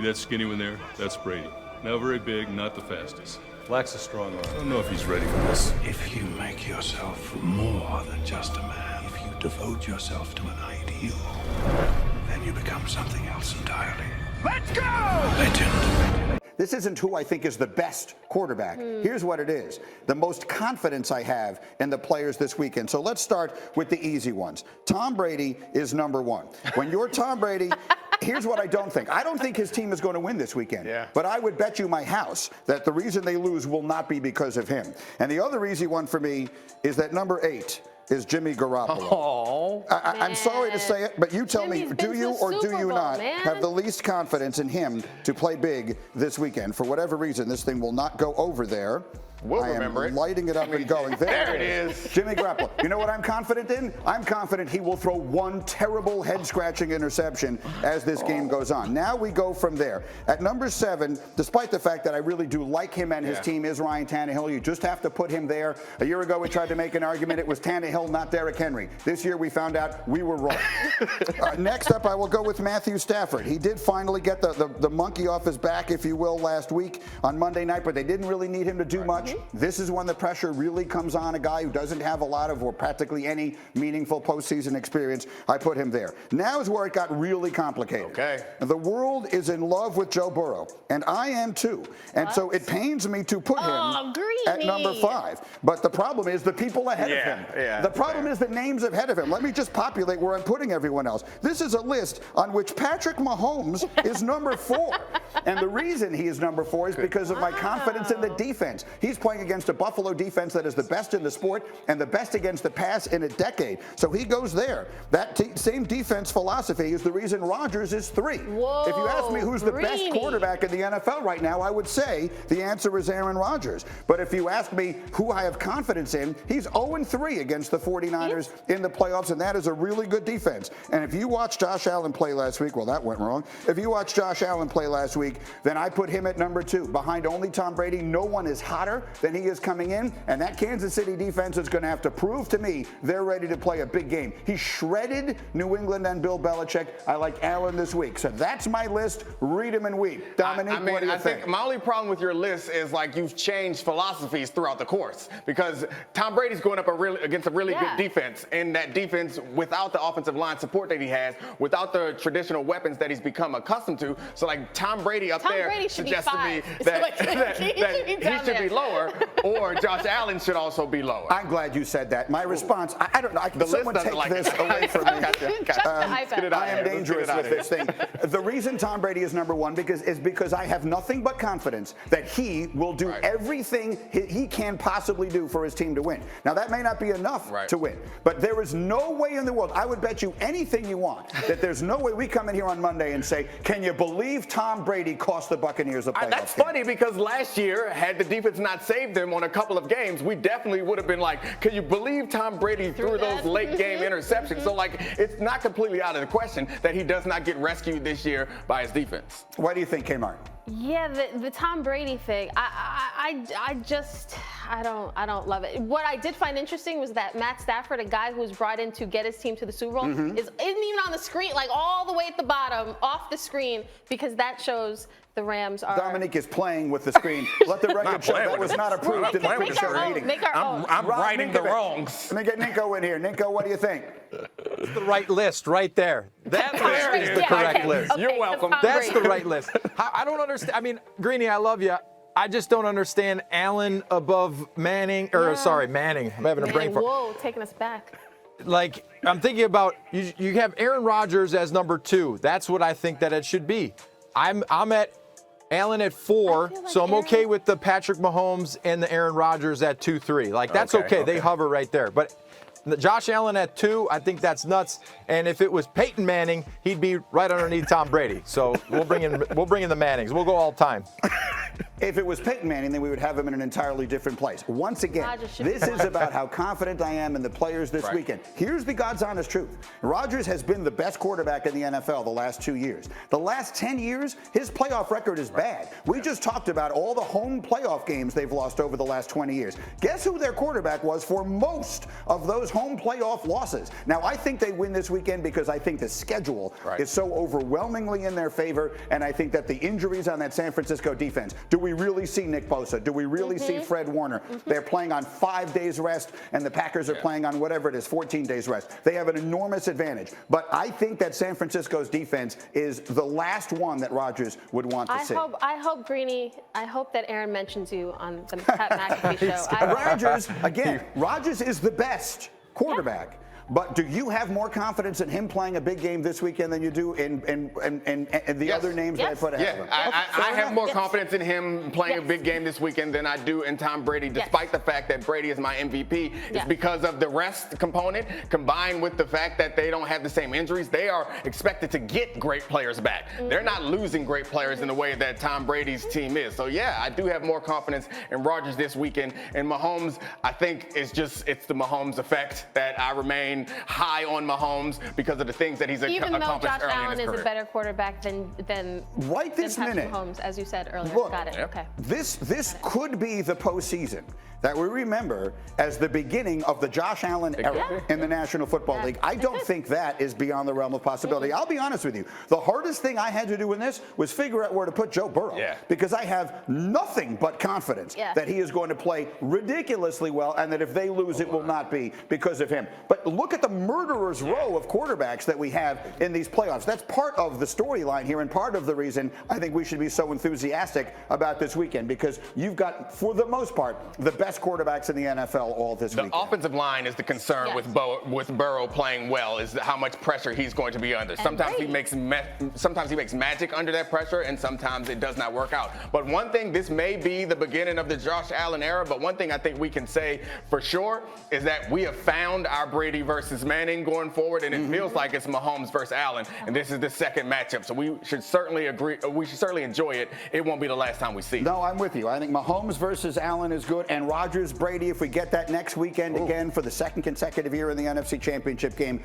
See that skinny one there? That's Brady. Not very big, not the fastest. Lacks a strong arm. I don't know if he's ready for this. If you make yourself more than just a man, if you devote yourself to an ideal, then you become something else entirely. Let's go! Legend. This isn't who I think is the best quarterback. Here's what it is. The most confidence I have in the players this weekend. So let's start with the easy ones. Tom Brady is number one. When you're Tom Brady, here's what I don't think. I don't think his team is going to win this weekend. Yeah. But I would bet you my house that the reason they lose will not be because of him. And the other easy one for me is that number 8 is Jimmy Garoppolo. Oh, I'm sorry to say it, but you tell me, do you or do you not have the least confidence in him to play big this weekend? For whatever reason, this thing will not go over there. We'll I am remember it. lighting it up and going. There it is. Jimmy Garoppolo. You know what I'm confident in? I'm confident he will throw one terrible head-scratching interception as this game goes on. Now we go from there. At number 7, despite the fact that I really do like him and his team, is Ryan Tannehill. You just have to put him there. A year ago, we tried to make an argument. It was Tannehill, not Derrick Henry. This year, we found out we were wrong. Next up, I will go with Matthew Stafford. He did finally get the monkey off his back, if you will, last week on Monday night, but they didn't really need him to do much. This is when the pressure really comes on a guy who doesn't have a lot of or practically any meaningful postseason experience. I put him there. Now is where it got really complicated. Okay. The world is in love with Joe Burrow, and I am too. And so it pains me to put him at number 5. But the problem is the people ahead of him. The problem is the names ahead of him. Let me just populate where I'm putting everyone else. This is a list on which Patrick Mahomes is number 4. And the reason he is number 4 is because of my confidence in the defense. He's playing against a Buffalo defense that is the best in the sport and the best against the pass in a decade. So he goes there. That same defense philosophy is the reason Rodgers is 3. Whoa, if you ask me who's the best quarterback in the NFL right now, I would say the answer is Aaron Rodgers. But if you ask me who I have confidence in, he's 0-3 against the 49ers in the playoffs, and that is a really good defense. And if you watch Josh Allen play last week, well, that went wrong. If you watch Josh Allen play last week, then I put him at number 2. Behind only Tom Brady, no one is hotter than he is coming in, and that Kansas City defense is going to have to prove to me they're ready to play a big game. He shredded New England and Bill Belichick. I like Allen this week. So that's my list. Read him and weep. Dominique, what do you think? My only problem with your list is like you've changed philosophies throughout the course, because Tom Brady's going up against a really good defense, and that defense without the offensive line support that he has, without the traditional weapons that he's become accustomed to. So like Tom Brady up there suggests to me that he should be lower, or Josh Allen should also be lower. I'm glad you said that. My response, I don't know. Can someone take this away from me? I am dangerous with this thing. The reason Tom Brady is number 1 is because I have nothing but confidence that he will do everything he can possibly do for his team to win. Now, that may not be enough to win, but there is no way in the world, I would bet you anything you want, that there's no way we come in here on Monday and say, can you believe Tom Brady cost the Buccaneers a playoff That's game? funny, because last year, had the defense not saved them on a couple of games, we definitely would have been like, can you believe Tom Brady threw those late game interceptions? So like, it's not completely out of the question that he does not get rescued this year by his defense. What do you think, Kmart? Yeah, the Tom Brady thing, I don't love it. What I did find interesting was that Matt Stafford, a guy who was brought in to get his team to the Super Bowl, isn't even on the screen, like all the way at the bottom, off the screen, because that shows the Rams are. Dominique is playing with the screen. Let the record show that was not approved in the pre-show meeting. Make our own. I'm righting the wrongs. Let me get Ninko in here. Ninko, what do you think? It's the right list right there. That list is the correct list. You're welcome. That's the right list. I don't understand. I mean, Greeny, I love you. I just don't understand Allen above Manning, Manning. I'm having a brain fart. Whoa, taking us back. Like, I'm thinking about, you have Aaron Rodgers as number 2. That's what I think that it should be. I'm at Allen at 4, so I'm okay with the Patrick Mahomes and the Aaron Rodgers at 2, 3. Like, that's okay. They hover right there. But Josh Allen at 2, I think that's nuts. And if it was Peyton Manning, he'd be right underneath Tom Brady. So we'll bring in the Mannings. We'll go all time. If it was Peyton Manning, then we would have him in an entirely different place. Once again, this is about how confident I am in the players this weekend. Here's the God's honest truth. Rodgers has been the best quarterback in the NFL the last 2 years. The last 10 years, his playoff record is bad. We just talked about all the home playoff games they've lost over the last 20 years. Guess who their quarterback was for most of those home playoff losses? Now, I think they win this weekend because I think the schedule is so overwhelmingly in their favor, and I think that the injuries on that San Francisco defense. Do we really see Nick Bosa? Do we really see Fred Warner? They're playing on 5 days rest, and the Packers are playing on whatever it is, 14 days rest. They have an enormous advantage. But I think that San Francisco's defense is the last one that Rodgers would want to see. I hope, Greeny, I hope that Aaron mentions you on the Pat McAfee show. Rodgers, again, Rodgers is the best quarterback. But do you have more confidence in him playing a big game this weekend than you do in the other names that I put ahead of him? I have more confidence in him playing a big game this weekend than I do in Tom Brady, despite the fact that Brady is my MVP. It's because of the rest component combined with the fact that they don't have the same injuries. They are expected to get great players back. They're not losing great players in the way that Tom Brady's team is. So, yeah, I do have more confidence in Rodgers this weekend. And Mahomes, I think it's the Mahomes effect that I remain high on Mahomes because of the things that he's accomplished early in his career. Even though Josh Allen is a better quarterback than right this Patrick minute, Mahomes, as you said earlier. Look, Got it. Okay. This could be the postseason that we remember as the beginning of the Josh Allen era in the National Football League. I don't think that is beyond the realm of possibility. I'll be honest with you. The hardest thing I had to do in this was figure out where to put Joe Burrow because I have nothing but confidence that he is going to play ridiculously well and that if they lose, it will not be because of him. But look at the murderer's row of quarterbacks that we have in these playoffs. That's part of the storyline here and part of the reason I think we should be so enthusiastic about this weekend because you've got, for the most part, the best quarterbacks in the NFL all this weekend. The offensive line is the concern with Burrow playing well, is how much pressure he's going to be under. Sometimes he makes magic under that pressure, and sometimes it does not work out. But one thing, this may be the beginning of the Josh Allen era, but one thing I think we can say for sure is that we have found our Brady versus Manning going forward, and it feels like it's Mahomes versus Allen, and this is the second matchup. So we should certainly enjoy it. It won't be the last time we see it. No, I'm with you. I think Mahomes versus Allen is good, and Rodgers, Brady, if we get that next weekend again for the second consecutive year in the NFC Championship game.